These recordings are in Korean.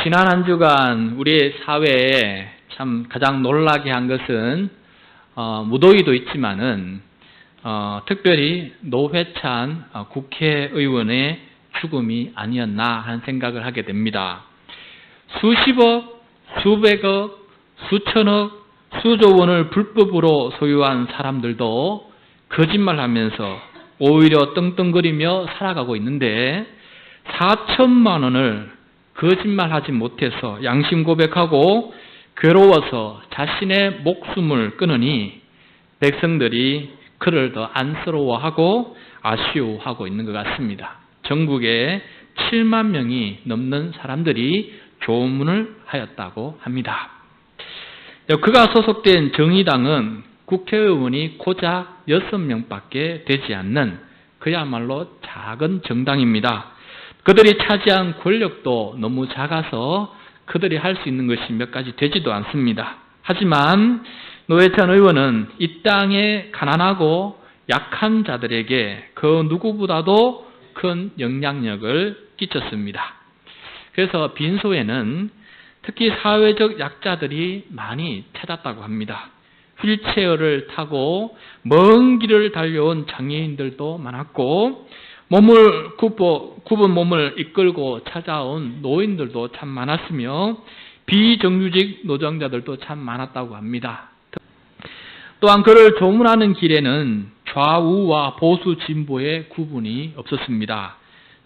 지난 한 주간 우리 사회에 참 가장 놀라게 한 것은 무더위도 있지만은 특별히 노회찬 국회의원의 죽음이 아니었나 하는 생각을 하게 됩니다. 수십억, 수백억, 수천억, 수조 원을 불법으로 소유한 사람들도 거짓말하면서 오히려 떵떵거리며 살아가고 있는데 4천만 원을 거짓말하지 못해서 양심 고백하고 괴로워서 자신의 목숨을 끊으니 백성들이 그를 더 안쓰러워하고 아쉬워하고 있는 것 같습니다. 전국에 7만 명이 넘는 사람들이 조문을 하였다고 합니다. 그가 소속된 정의당은 국회의원이 고작 6명밖에 되지 않는 그야말로 작은 정당입니다. 그들이 차지한 권력도 너무 작아서 그들이 할 수 있는 것이 몇 가지 되지도 않습니다. 하지만 노회찬 의원은 이 땅의 가난하고 약한 자들에게 그 누구보다도 큰 영향력을 끼쳤습니다. 그래서 빈소에는 특히 사회적 약자들이 많이 찾았다고 합니다. 휠체어를 타고 먼 길을 달려온 장애인들도 많았고 굽은 몸을 이끌고 찾아온 노인들도 참 많았으며 비정규직 노동자들도 참 많았다고 합니다. 또한 그를 조문하는 길에는 좌우와 보수 진보의 구분이 없었습니다.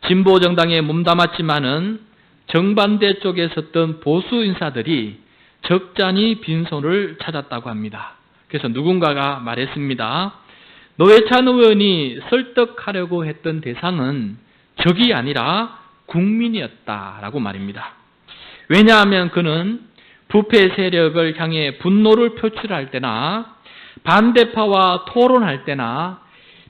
진보 정당에 몸담았지만은 정반대 쪽에 섰던 보수 인사들이 적잖이 빈소를 찾았다고 합니다. 그래서 누군가가 말했습니다. 노회찬 의원이 설득하려고 했던 대상은 적이 아니라 국민이었다라고 말입니다. 왜냐하면 그는 부패 세력을 향해 분노를 표출할 때나 반대파와 토론할 때나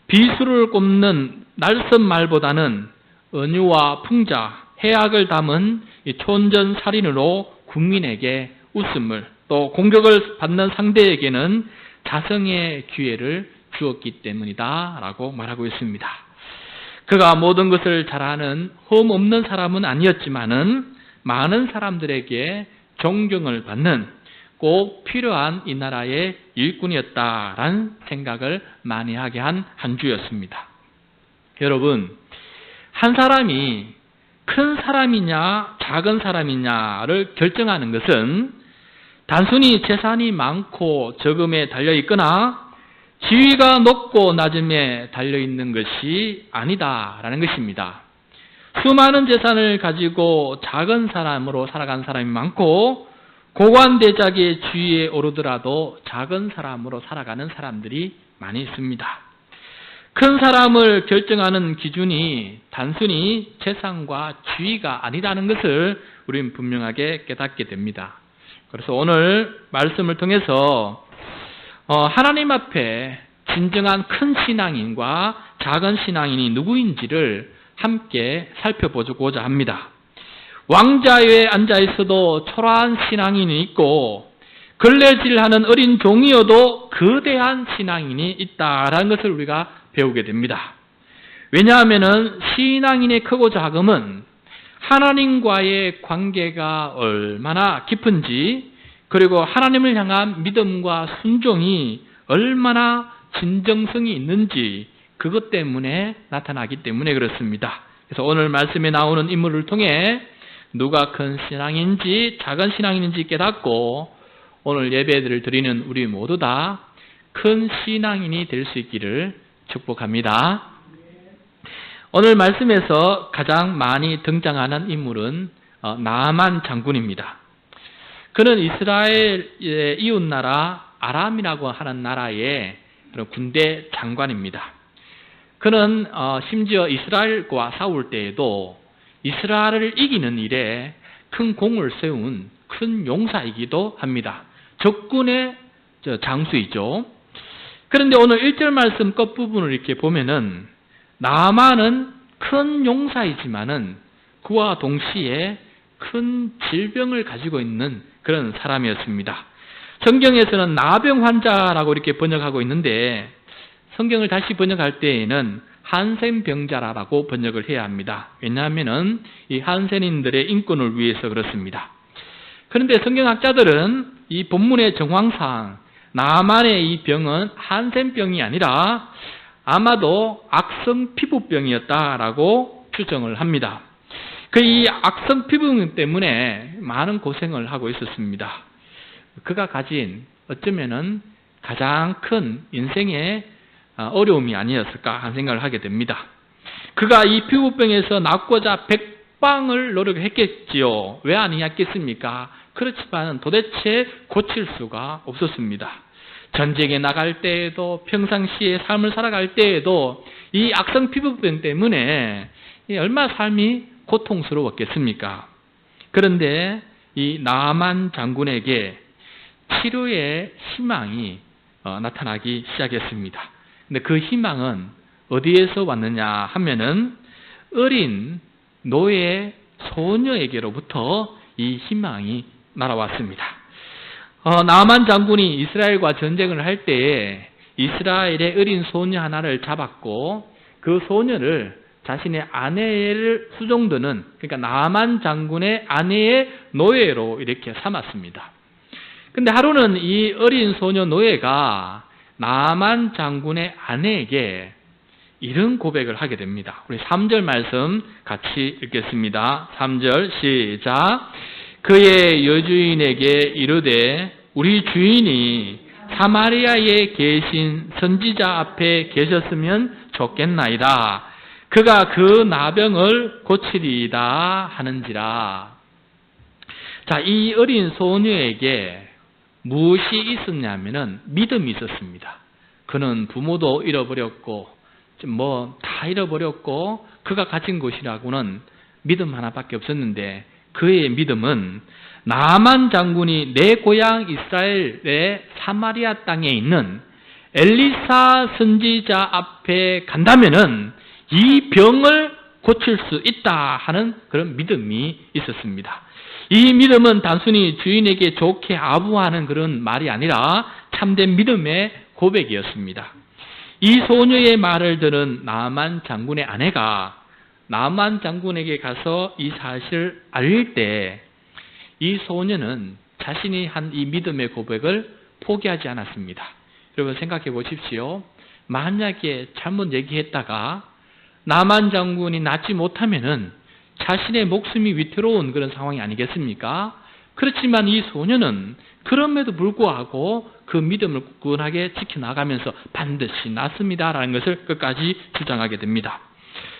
비수를 꼽는 날선 말보다는 은유와 풍자, 해악을 담은 촌전살인으로 국민에게 웃음을 또 공격을 받는 상대에게는 자성의 기회를 주었기 때문이다 라고 말하고 있습니다. 그가 모든 것을 잘하는 흠없는 사람은 아니었지만은 많은 사람들에게 존경을 받는 꼭 필요한 이 나라의 일꾼이었다라는 생각을 많이 하게 한 한 주였습니다. 여러분, 한 사람이 큰 사람이냐 작은 사람이냐를 결정하는 것은 단순히 재산이 많고 적음에 달려있거나 지위가 높고 낮음에 달려있는 것이 아니다라는 것입니다. 수많은 재산을 가지고 작은 사람으로 살아간 사람이 많고 고관대작의 지위에 오르더라도 작은 사람으로 살아가는 사람들이 많이 있습니다. 큰 사람을 결정하는 기준이 단순히 재산과 지위가 아니라는 것을 우리는 분명하게 깨닫게 됩니다. 그래서 오늘 말씀을 통해서 하나님 앞에 진정한 큰 신앙인과 작은 신앙인이 누구인지를 함께 살펴보고자 합니다. 왕자위에 앉아있어도 초라한 신앙인이 있고 걸레질하는 어린 종이어도 거대한 신앙인이 있다라는 것을 우리가 배우게 됩니다. 왜냐하면 신앙인의 크고 작음은 하나님과의 관계가 얼마나 깊은지 그리고 하나님을 향한 믿음과 순종이 얼마나 진정성이 있는지 그것 때문에 나타나기 때문에 그렇습니다. 그래서 오늘 말씀에 나오는 인물을 통해 누가 큰 신앙인지 작은 신앙인인지 깨닫고 오늘 예배를 드리는 우리 모두 다 큰 신앙인이 될 수 있기를 축복합니다. 오늘 말씀에서 가장 많이 등장하는 인물은 나아만 장군입니다. 그는 이스라엘의 이웃나라 아람이라고 하는 나라의 군대 장관입니다. 그는 심지어 이스라엘과 싸울 때에도 이스라엘을 이기는 일에 큰 공을 세운 큰 용사이기도 합니다. 적군의 장수이죠. 그런데 오늘 1절 말씀 끝부분을 이렇게 보면은 나아만은 큰 용사이지만은 그와 동시에 큰 질병을 가지고 있는 그런 사람이었습니다. 성경에서는 나병 환자라고 이렇게 번역하고 있는데 성경을 다시 번역할 때에는 한센병자라고 번역을 해야 합니다. 왜냐하면은 이 한센인들의 인권을 위해서 그렇습니다. 그런데 성경학자들은 이 본문의 정황상 나만의 이 병은 한센병이 아니라 아마도 악성 피부병이었다라고 추정을 합니다. 그 이 악성 피부병 때문에 많은 고생을 하고 있었습니다. 그가 가진 어쩌면은 가장 큰 인생의 어려움이 아니었을까 하는 생각을 하게 됩니다. 그가 이 피부병에서 낫고자 백방을 노력했겠지요. 왜 아니었겠습니까? 그렇지만 도대체 고칠 수가 없었습니다. 전쟁에 나갈 때에도 평상시에 삶을 살아갈 때에도 이 악성 피부병 때문에 얼마나 삶이 고통스러웠겠습니까? 그런데 이 나만 장군에게 치료의 희망이 나타나기 시작했습니다. 근데 그 희망은 어디에서 왔느냐 하면은 어린 노예 소녀에게로부터 이 희망이 날아왔습니다. 나만 장군이 이스라엘과 전쟁을 할 때에 이스라엘의 어린 소녀 하나를 잡았고 그 소녀를 자신의 아내를 수종드는, 그러니까 나만 장군의 아내의 노예로 이렇게 삼았습니다. 근데 하루는 이 어린 소녀 노예가 나만 장군의 아내에게 이런 고백을 하게 됩니다. 우리 3절 말씀 같이 읽겠습니다. 3절 시작. 그의 여주인에게 이르되 우리 주인이 사마리아에 계신 선지자 앞에 계셨으면 좋겠나이다. 그가 그 나병을 고치리이다 하는지라. 자, 이 어린 소녀에게 무엇이 있었냐면은 믿음이 있었습니다. 그는 부모도 잃어버렸고 다 잃어버렸고 그가 가진 것이라고는 믿음 하나밖에 없었는데 그의 믿음은 나만 장군이 내 고향 이스라엘의 사마리아 땅에 있는 엘리사 선지자 앞에 간다면은 이 병을 고칠 수 있다 하는 그런 믿음이 있었습니다. 이 믿음은 단순히 주인에게 좋게 아부하는 그런 말이 아니라 참된 믿음의 고백이었습니다. 이 소녀의 말을 들은 나만 장군의 아내가 나만 장군에게 가서 이 사실을 알릴 때 이 소녀는 자신이 한 이 믿음의 고백을 포기하지 않았습니다. 여러분 생각해 보십시오. 만약에 잘못 얘기했다가 나만 장군이 낫지 못하면은 자신의 목숨이 위태로운 그런 상황이 아니겠습니까? 그렇지만 이 소녀는 그럼에도 불구하고 그 믿음을 굳건하게 지켜나가면서 반드시 낫습니다라는 것을 끝까지 주장하게 됩니다.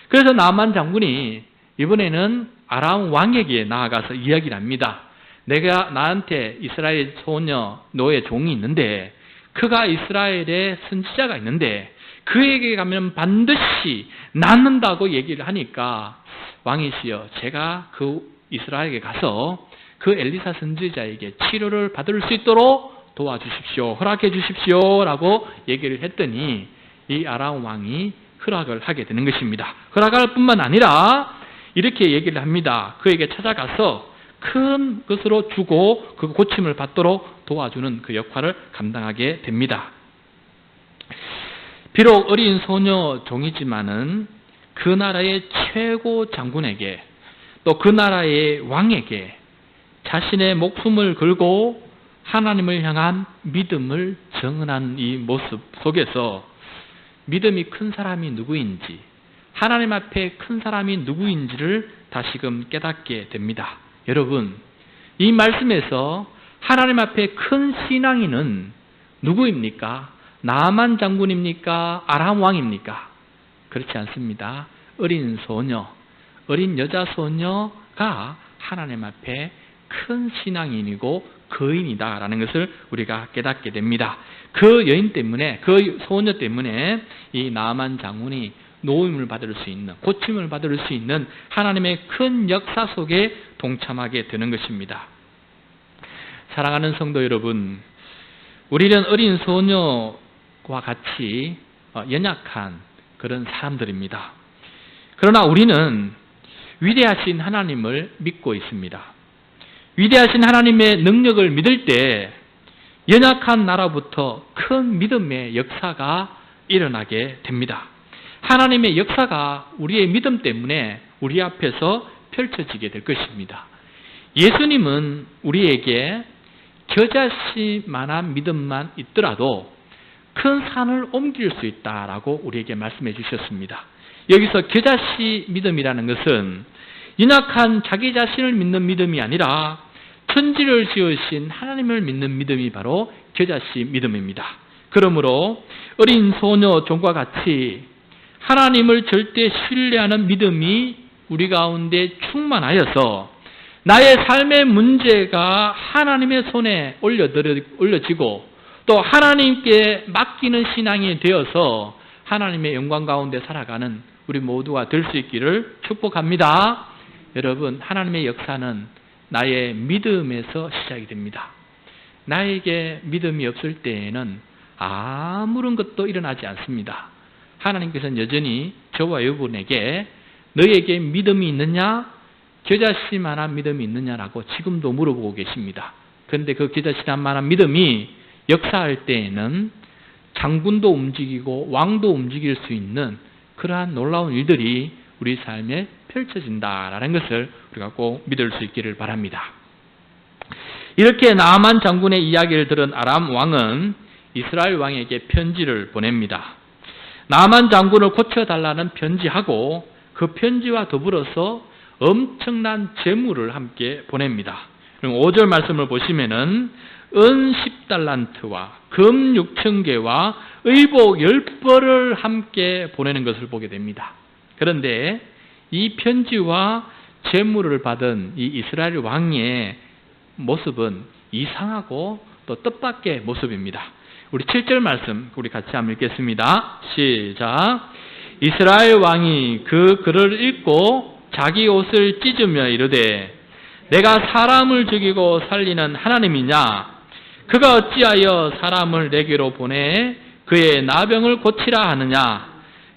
그래서 나만 장군이 이번에는 아람 왕에게 나아가서 이야기를 합니다. 내가 나한테 이스라엘 소녀 노예 종이 있는데 그가 이스라엘의 선지자가 있는데 그에게 가면 반드시 낫는다고 얘기를 하니까 왕이시여 제가 그 이스라엘에게 가서 그 엘리사 선지자에게 치료를 받을 수 있도록 도와주십시오. 허락해 주십시오. 라고 얘기를 했더니 이 아람 왕이 허락을 하게 되는 것입니다. 허락할 뿐만 아니라 이렇게 얘기를 합니다. 그에게 찾아가서 큰 것으로 주고 그 고침을 받도록 도와주는 그 역할을 감당하게 됩니다. 비록 어린 소녀 종이지만은 그 나라의 최고 장군에게 또 그 나라의 왕에게 자신의 목숨을 걸고 하나님을 향한 믿음을 증언한 이 모습 속에서 믿음이 큰 사람이 누구인지, 하나님 앞에 큰 사람이 누구인지를 다시금 깨닫게 됩니다. 여러분, 이 말씀에서 하나님 앞에 큰 신앙인은 누구입니까? 나만 장군입니까? 아람 왕입니까? 그렇지 않습니다. 어린 소녀, 어린 여자 소녀가 하나님 앞에 큰 신앙인이고 거인이다라는 것을 우리가 깨닫게 됩니다. 그 여인 때문에, 그 소녀 때문에 이 나만 장군이 노임을 받을 수 있는, 고침을 받을 수 있는 하나님의 큰 역사 속에 동참하게 되는 것입니다. 사랑하는 성도 여러분, 우리는 어린 소녀와 같이 연약한 그런 사람들입니다. 그러나 우리는 위대하신 하나님을 믿고 있습니다. 위대하신 하나님의 능력을 믿을 때 연약한 나라부터 큰 믿음의 역사가 일어나게 됩니다. 하나님의 역사가 우리의 믿음 때문에 우리 앞에서 펼쳐지게 될 것입니다. 예수님은 우리에게 겨자씨만한 믿음만 있더라도 큰 산을 옮길 수 있다라고 우리에게 말씀해 주셨습니다. 여기서 겨자씨 믿음이라는 것은 연약한 자기 자신을 믿는 믿음이 아니라 천지를 지으신 하나님을 믿는 믿음이 바로 겨자씨 믿음입니다. 그러므로 어린 소녀 종과 같이 하나님을 절대 신뢰하는 믿음이 우리 가운데 충만하여서 나의 삶의 문제가 하나님의 손에 올려지고 또 하나님께 맡기는 신앙이 되어서 하나님의 영광 가운데 살아가는 우리 모두가 될 수 있기를 축복합니다. 여러분, 하나님의 역사는 나의 믿음에서 시작이 됩니다. 나에게 믿음이 없을 때에는 아무런 것도 일어나지 않습니다. 하나님께서는 여전히 저와 여러분에게 너에게 믿음이 있느냐? 겨자씨만한 믿음이 있느냐라고 지금도 물어보고 계십니다. 그런데 그 겨자씨만한 믿음이 역사할 때에는 장군도 움직이고 왕도 움직일 수 있는 그러한 놀라운 일들이 우리 삶에 펼쳐진다라는 것을 우리가 꼭 믿을 수 있기를 바랍니다. 이렇게 나아만 장군의 이야기를 들은 아람 왕은 이스라엘 왕에게 편지를 보냅니다. 나아만 장군을 고쳐달라는 편지하고 그 편지와 더불어서 엄청난 재물을 함께 보냅니다. 5절 말씀을 보시면은 은 10달란트와 금 6,000개와 의복 10벌을 함께 보내는 것을 보게 됩니다. 그런데 이 편지와 재물을 받은 이 이스라엘 왕의 모습은 이상하고 또 뜻밖의 모습입니다. 우리 7절 말씀 우리 같이 한번 읽겠습니다. 시작. 이스라엘 왕이 그 글을 읽고 자기 옷을 찢으며 이르되 내가 사람을 죽이고 살리는 하나님이냐? 그가 어찌하여 사람을 내게로 보내 그의 나병을 고치라 하느냐?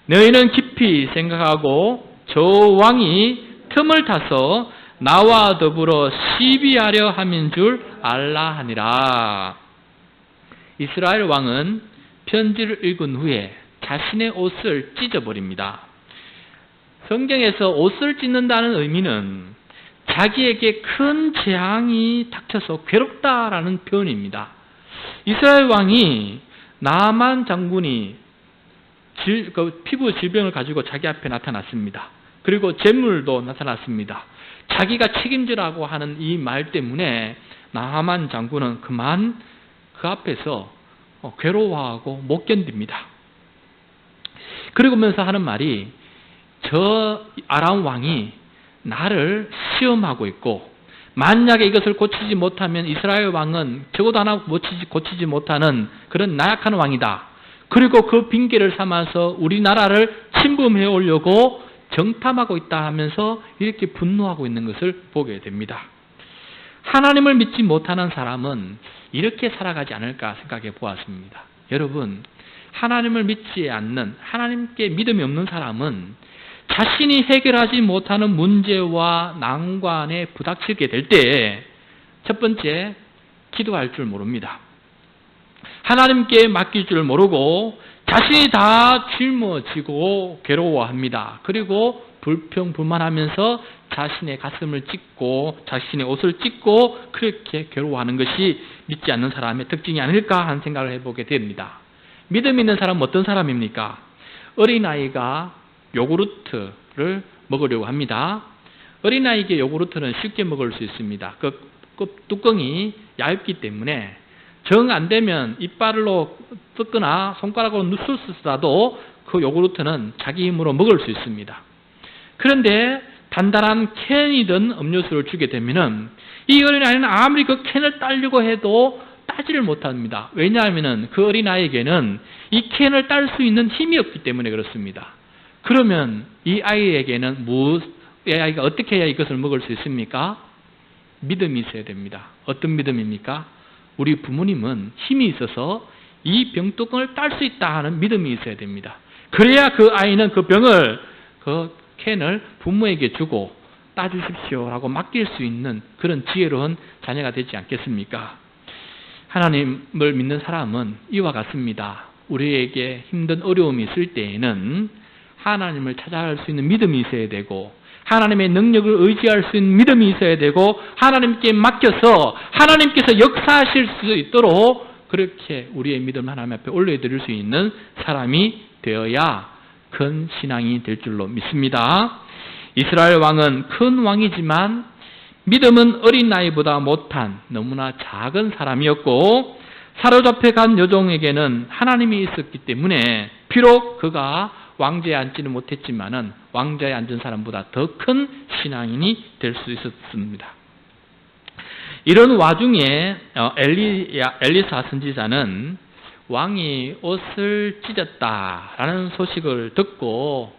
너희는 깊이 생각하고 저 왕이 틈을 타서 나와 더불어 시비하려 함인 줄 알라 하니라. 이스라엘 왕은 편지를 읽은 후에 자신의 옷을 찢어버립니다. 성경에서 옷을 찢는다는 의미는 자기에게 큰 재앙이 닥쳐서 괴롭다라는 표현입니다. 이스라엘 왕이 나아만 장군이 피부 질병을 가지고 자기 앞에 나타났습니다. 그리고 재물도 나타났습니다. 자기가 책임지라고 하는 이 말 때문에 나아만 장군은 그만 그 앞에서 괴로워하고 못 견딥니다. 그러면서 하는 말이 저 아람 왕이 나를 시험하고 있고 만약에 이것을 고치지 못하면 이스라엘 왕은 적어도 하나 고치지 못하는 그런 나약한 왕이다. 그리고 그 핑계를 삼아서 우리나라를 침범해 오려고 정탐하고 있다 하면서 이렇게 분노하고 있는 것을 보게 됩니다. 하나님을 믿지 못하는 사람은 이렇게 살아가지 않을까 생각해 보았습니다. 여러분, 하나님을 믿지 않는, 하나님께 믿음이 없는 사람은 자신이 해결하지 못하는 문제와 난관에 부닥치게 될 때 첫 번째, 기도할 줄 모릅니다. 하나님께 맡길 줄 모르고 자신이 다 짊어지고 괴로워합니다. 그리고 불평불만하면서 자신의 가슴을 찢고 자신의 옷을 찢고 그렇게 괴로워하는 것이 믿지 않는 사람의 특징이 아닐까 하는 생각을 해보게 됩니다. 믿음 있는 사람은 어떤 사람입니까? 어린아이가 요구르트를 먹으려고 합니다. 어린아이에게 요구르트는 쉽게 먹을 수 있습니다. 그 뚜껑이 얇기 때문에 정 안 되면 이빨로 뜯거나 손가락으로 누설수라도 그 요구르트는 자기 힘으로 먹을 수 있습니다. 그런데 단단한 캔이든 음료수를 주게 되면은 이 어린아이는 아무리 그 캔을 따려고 해도 따지를 못합니다. 왜냐하면 그 어린아이에게는 이 캔을 딸 수 있는 힘이 없기 때문에 그렇습니다. 그러면 이 아이에게는 이 아이가 어떻게 해야 이것을 먹을 수 있습니까? 믿음이 있어야 됩니다. 어떤 믿음입니까? 우리 부모님은 힘이 있어서 이 병뚜껑을 딸 수 있다 하는 믿음이 있어야 됩니다. 그래야 그 아이는 그 병을, 그 캔을 부모에게 주고 따주십시오라고 맡길 수 있는 그런 지혜로운 자녀가 되지 않겠습니까? 하나님을 믿는 사람은 이와 같습니다. 우리에게 힘든 어려움이 있을 때에는 하나님을 찾아갈 수 있는 믿음이 있어야 되고, 하나님의 능력을 의지할 수 있는 믿음이 있어야 되고, 하나님께 맡겨서 하나님께서 역사하실 수 있도록 그렇게 우리의 믿음을 하나님 앞에 올려드릴 수 있는 사람이 되어야 큰 신앙이 될 줄로 믿습니다. 이스라엘 왕은 큰 왕이지만 믿음은 어린 나이보다 못한 너무나 작은 사람이었고, 사로잡혀 간 여종에게는 하나님이 있었기 때문에 비록 그가 왕좌에 앉지는 못했지만은 왕좌에 앉은 사람보다 더 큰 신앙인이 될 수 있었습니다. 이런 와중에 엘리사 선지자는 왕이 옷을 찢었다라는 소식을 듣고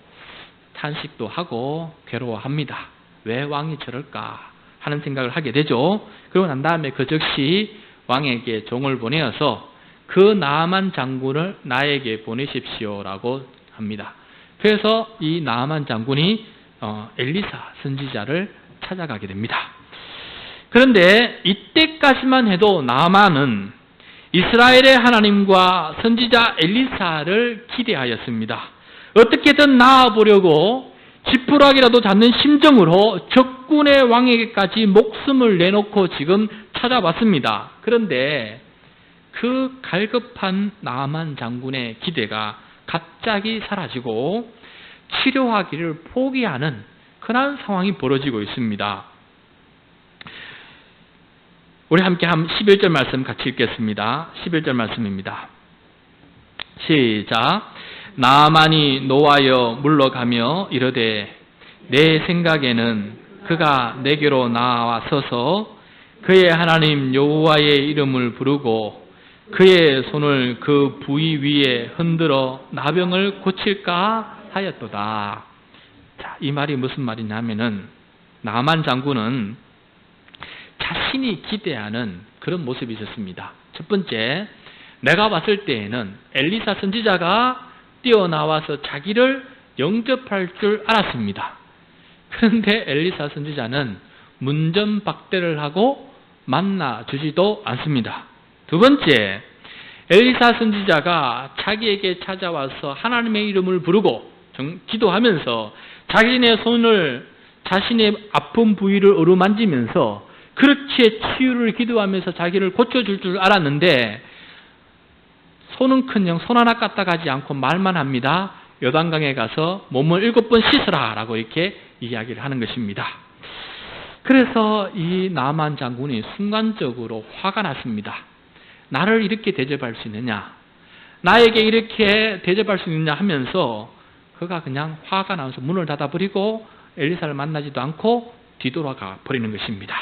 탄식도 하고 괴로워합니다. 왜 왕이 저럴까 하는 생각을 하게 되죠. 그러고 난 다음에 그 즉시 왕에게 종을 보내어서 그 나아만 장군을 나에게 보내십시오라고 합니다. 그래서 이 나아만 장군이 엘리사 선지자를 찾아가게 됩니다. 그런데 이때까지만 해도 나아만은 이스라엘의 하나님과 선지자 엘리사를 기대하였습니다. 어떻게든 나아보려고 지푸라기라도 잡는 심정으로 적군의 왕에게까지 목숨을 내놓고 지금 찾아왔습니다. 그런데 그 갈급한 나아만 장군의 기대가 갑자기 사라지고 치료하기를 포기하는 그런 상황이 벌어지고 있습니다. 우리 함께 11절 말씀 같이 읽겠습니다. 11절 말씀입니다. 시작. 나아만이 노하여 물러가며 이르되 내 생각에는 그가 내게로 나와서서 그의 하나님 여호와의 이름을 부르고 그의 손을 그 부위 위에 흔들어 나병을 고칠까 하였도다. 자, 이 말이 무슨 말이냐면은 나아만 장군은 자신이 기대하는 그런 모습이 있었습니다. 첫 번째, 내가 봤을 때에는 엘리사 선지자가 뛰어나와서 자기를 영접할 줄 알았습니다. 그런데 엘리사 선지자는 문전박대를 하고 만나주지도 않습니다. 두 번째, 엘리사 선지자가 자기에게 찾아와서 하나님의 이름을 부르고 기도하면서 자신의 손을 자신의 아픈 부위를 어루만지면서 그렇게 치유를 기도하면서 자기를 고쳐줄 줄 알았는데 손은커녕 손 하나 까딱하지 않고 말만 합니다. 요단강에 가서 몸을 7번 씻으라 라고 이렇게 이야기를 하는 것입니다. 그래서 이 나아만 장군이 순간적으로 화가 났습니다. 나를 이렇게 대접할 수 있느냐, 나에게 이렇게 대접할 수 있느냐 하면서 그가 그냥 화가 나서 문을 닫아버리고 엘리사를 만나지도 않고 뒤돌아가 버리는 것입니다.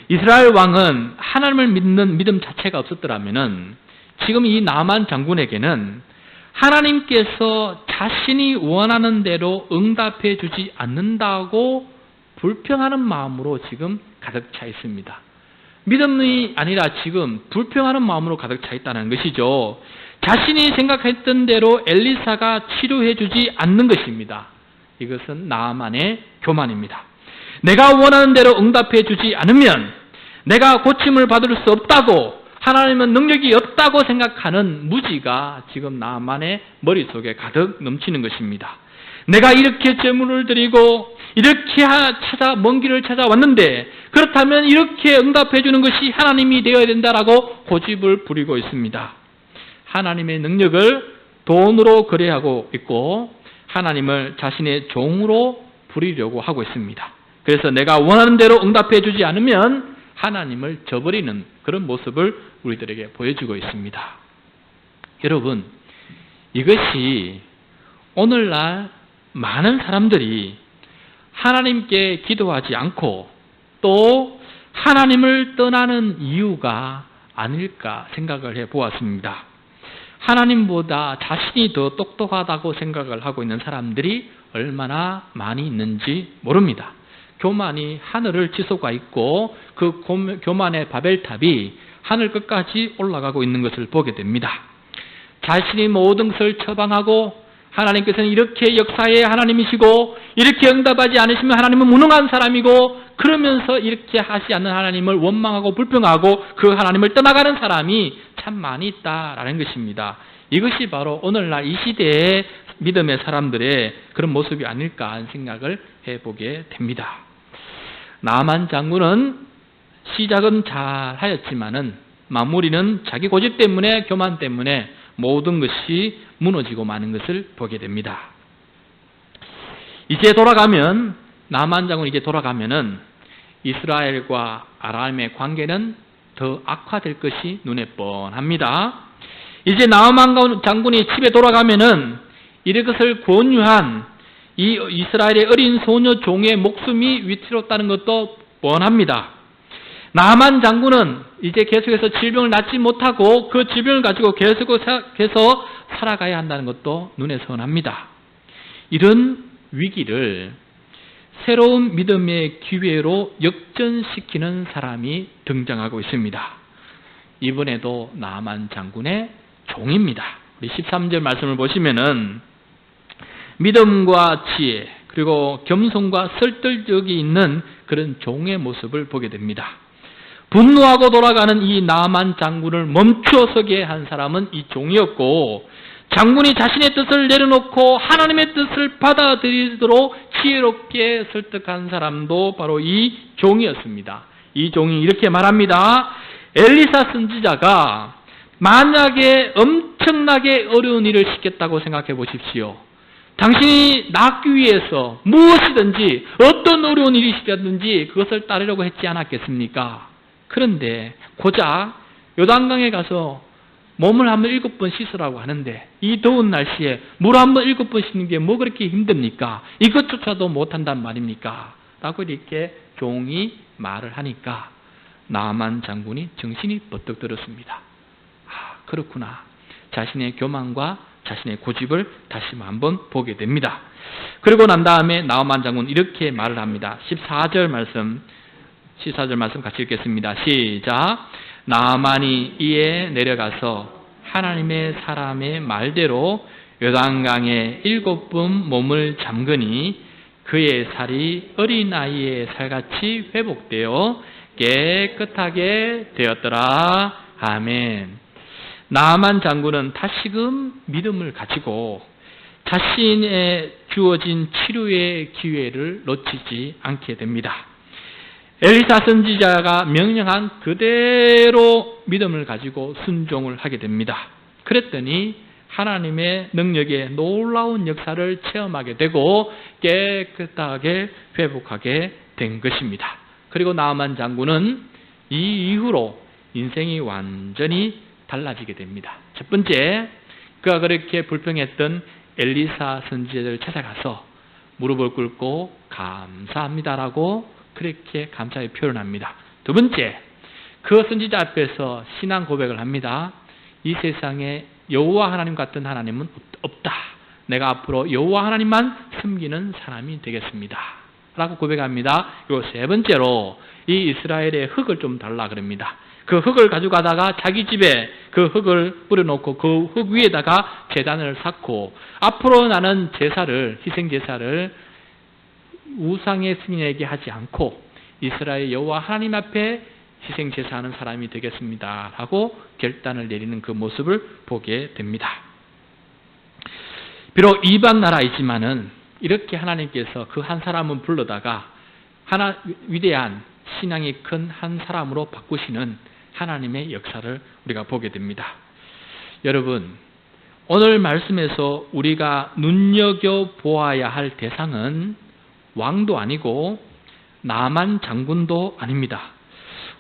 이스라엘 왕은 하나님을 믿는 믿음 자체가 없었더라면은 지금 이 나아만 장군에게는 하나님께서 자신이 원하는 대로 응답해 주지 않는다고 불평하는 마음으로 지금 가득 차 있습니다. 믿음이 아니라 지금 불평하는 마음으로 가득 차 있다는 것이죠. 자신이 생각했던 대로 엘리사가 치료해 주지 않는 것입니다. 이것은 나아만의 교만입니다. 내가 원하는 대로 응답해 주지 않으면 내가 고침을 받을 수 없다고, 하나님은 능력이 없다고 생각하는 무지가 지금 나아만의 머릿속에 가득 넘치는 것입니다. 내가 이렇게 제물을 드리고 이렇게 먼 길을 찾아왔는데 그렇다면 이렇게 응답해 주는 것이 하나님이 되어야 된다라고 고집을 부리고 있습니다. 하나님의 능력을 돈으로 거래하고 있고 하나님을 자신의 종으로 부리려고 하고 있습니다. 그래서 내가 원하는 대로 응답해 주지 않으면 하나님을 저버리는 그런 모습을 우리들에게 보여주고 있습니다. 여러분, 이것이 오늘날 많은 사람들이 하나님께 기도하지 않고 또 하나님을 떠나는 이유가 아닐까 생각을 해보았습니다. 하나님보다 자신이 더 똑똑하다고 생각을 하고 있는 사람들이 얼마나 많이 있는지 모릅니다. 교만이 하늘을 치솟아 있고 그 교만의 바벨탑이 하늘 끝까지 올라가고 있는 것을 보게 됩니다. 자신이 모든 것을 처방하고 하나님께서는 이렇게 역사의 하나님이시고 이렇게 응답하지 않으시면 하나님은 무능한 사람이고 그러면서 이렇게 하지 않는 하나님을 원망하고 불평하고 그 하나님을 떠나가는 사람이 참 많이 있다라는 것입니다. 이것이 바로 오늘날 이 시대의 믿음의 사람들의 그런 모습이 아닐까 하는 생각을 해보게 됩니다. 나만 장군은 시작은 잘 하였지만은 마무리는 자기 고집 때문에, 교만 때문에 모든 것이 무너지고 마는 것을 보게 됩니다. 이제 돌아가면, 나만 장군이 이제 돌아가면은 이스라엘과 아람의 관계는 더 악화될 것이 눈에 뻔합니다. 이제 나만 장군이 집에 돌아가면은 이것을 권유한 이 이스라엘의 어린 소녀 종의 목숨이 위태롭다는 것도 뻔합니다. 나만 장군은 이제 계속해서 질병을 낫지 못하고 그 질병을 가지고 계속해서 살아가야 한다는 것도 눈에 선합니다. 이런 위기를 새로운 믿음의 기회로 역전시키는 사람이 등장하고 있습니다. 이번에도 나만 장군의 종입니다. 우리 13절 말씀을 보시면은 믿음과 지혜 그리고 겸손과 설득력이 있는 그런 종의 모습을 보게 됩니다. 분노하고 돌아가는 이 나만 장군을 멈춰서게 한 사람은 이 종이었고, 장군이 자신의 뜻을 내려놓고 하나님의 뜻을 받아들이도록 지혜롭게 설득한 사람도 바로 이 종이었습니다. 이 종이 이렇게 말합니다. 엘리사 선지자가 만약에 엄청나게 어려운 일을 시켰다고 생각해 보십시오. 당신이 낫기 위해서 무엇이든지 어떤 어려운 일이 시켰든지 그것을 따르려고 했지 않았겠습니까? 그런데 고작 요단강에 가서 몸을 한번 7번 씻으라고 하는데 이 더운 날씨에 물 한번 7번 씻는 게 뭐 그렇게 힘듭니까? 이것조차도 못한단 말입니까? 라고 이렇게 종이 말을 하니까 나만 장군이 정신이 버떡 들었습니다. 아, 그렇구나. 자신의 교만과 자신의 고집을 다시 한번 보게 됩니다. 그리고 난 다음에 나만 장군은 이렇게 말을 합니다. 14절 말씀 같이 읽겠습니다. 시작. 나만이 이에 내려가서 하나님의 사람의 말대로 요단강에 7번 몸을 잠그니 그의 살이 어린아이의 살같이 회복되어 깨끗하게 되었더라. 아멘. 나만 장군은 다시금 믿음을 가지고 자신의 주어진 치료의 기회를 놓치지 않게 됩니다. 엘리사 선지자가 명령한 그대로 믿음을 가지고 순종을 하게 됩니다. 그랬더니 하나님의 능력의 놀라운 역사를 체험하게 되고 깨끗하게 회복하게 된 것입니다. 그리고 나만 장군은 이 이후로 인생이 완전히 달라지게 됩니다. 첫 번째, 그가 그렇게 불평했던 엘리사 선지자를 찾아가서 무릎을 꿇고 감사합니다라고 그렇게 감사의 표현합니다. 두 번째, 그 선지자 앞에서 신앙 고백을 합니다. 이 세상에 여호와 하나님 같은 하나님은 없다. 내가 앞으로 여호와 하나님만 섬기는 사람이 되겠습니다. 라고 고백합니다. 그리고 세 번째로 이 이스라엘의 흙을 좀 달라 그럽니다. 그 흙을 가져가다가 자기 집에 그 흙을 뿌려놓고 그 흙 위에다가 제단을 쌓고 앞으로 나는 제사를, 희생제사를 우상의 스님에게 하지 않고 이스라엘 여호와 하나님 앞에 희생제사하는 사람이 되겠습니다. 라고 결단을 내리는 그 모습을 보게 됩니다. 비록 이방 나라이지만은 이렇게 하나님께서 그 한 사람을 불러다가 위대한 신앙이 큰 한 사람으로 바꾸시는 하나님의 역사를 우리가 보게 됩니다. 여러분, 오늘 말씀에서 우리가 눈여겨보아야 할 대상은 왕도 아니고 나만 장군도 아닙니다.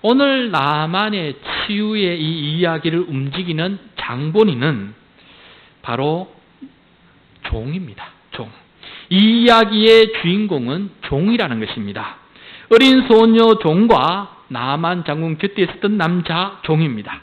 오늘 나만의 치유의 이 이야기를 움직이는 장본인은 바로 종입니다. 종. 이 이야기의 주인공은 종이라는 것입니다. 어린 소녀 종과 나만 장군 곁에 있었던 남자 종입니다.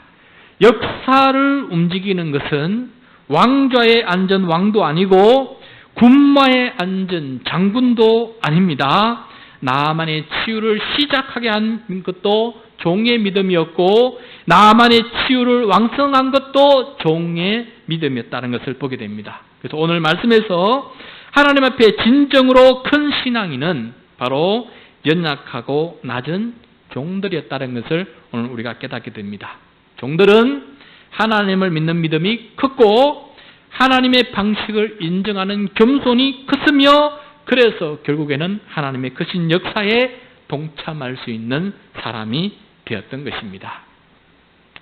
역사를 움직이는 것은 왕좌에 앉은 왕도 아니고 군마에 앉은 장군도 아닙니다. 나만의 치유를 시작하게 한 것도 종의 믿음이었고 나만의 치유를 왕성한 것도 종의 믿음이었다는 것을 보게 됩니다. 그래서 오늘 말씀에서 하나님 앞에 진정으로 큰 신앙인은 바로 연약하고 낮은 종들이었다는 것을 오늘 우리가 깨닫게 됩니다. 종들은 하나님을 믿는 믿음이 컸고 하나님의 방식을 인정하는 겸손이 컸으며 그래서 결국에는 하나님의 크신 역사에 동참할 수 있는 사람이 되었던 것입니다.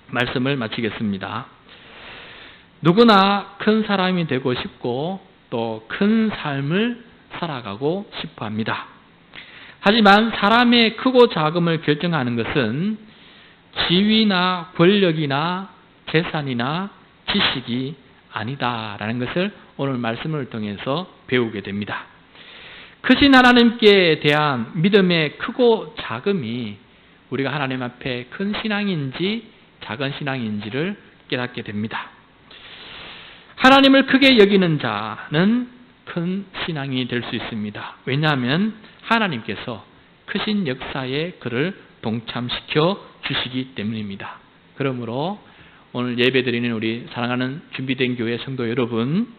말씀을 마치겠습니다. 누구나 큰 사람이 되고 싶고 또 큰 삶을 살아가고 싶어 합니다. 하지만 사람의 크고 작음을 결정하는 것은 지위나 권력이나 재산이나 지식이 아니다라는 것을 오늘 말씀을 통해서 배우게 됩니다. 크신 하나님께 대한 믿음의 크고 작음이 우리가 하나님 앞에 큰 신앙인지 작은 신앙인지를 깨닫게 됩니다. 하나님을 크게 여기는 자는 큰 신앙이 될 수 있습니다. 왜냐하면 하나님께서 크신 역사에 그를 동참시켜 주시기 때문입니다. 그러므로 오늘 예배드리는 우리 사랑하는 준비된 교회 성도 여러분,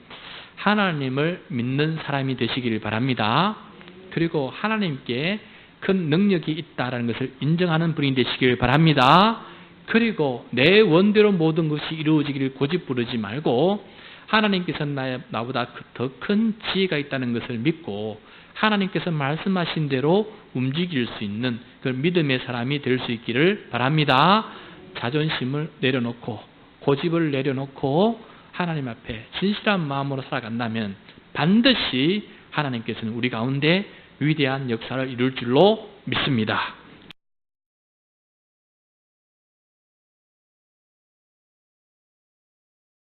하나님을 믿는 사람이 되시기를 바랍니다. 그리고 하나님께 큰 능력이 있다는 것을 인정하는 분이 되시기를 바랍니다. 그리고 내 원대로 모든 것이 이루어지기를 고집부르지 말고 하나님께서 나보다 더 큰 지혜가 있다는 것을 믿고 하나님께서 말씀하신 대로 움직일 수 있는 그 믿음의 사람이 될 수 있기를 바랍니다. 자존심을 내려놓고 고집을 내려놓고 하나님 앞에 진실한 마음으로 살아간다면 반드시 하나님께서는 우리 가운데 위대한 역사를 이룰 줄로 믿습니다.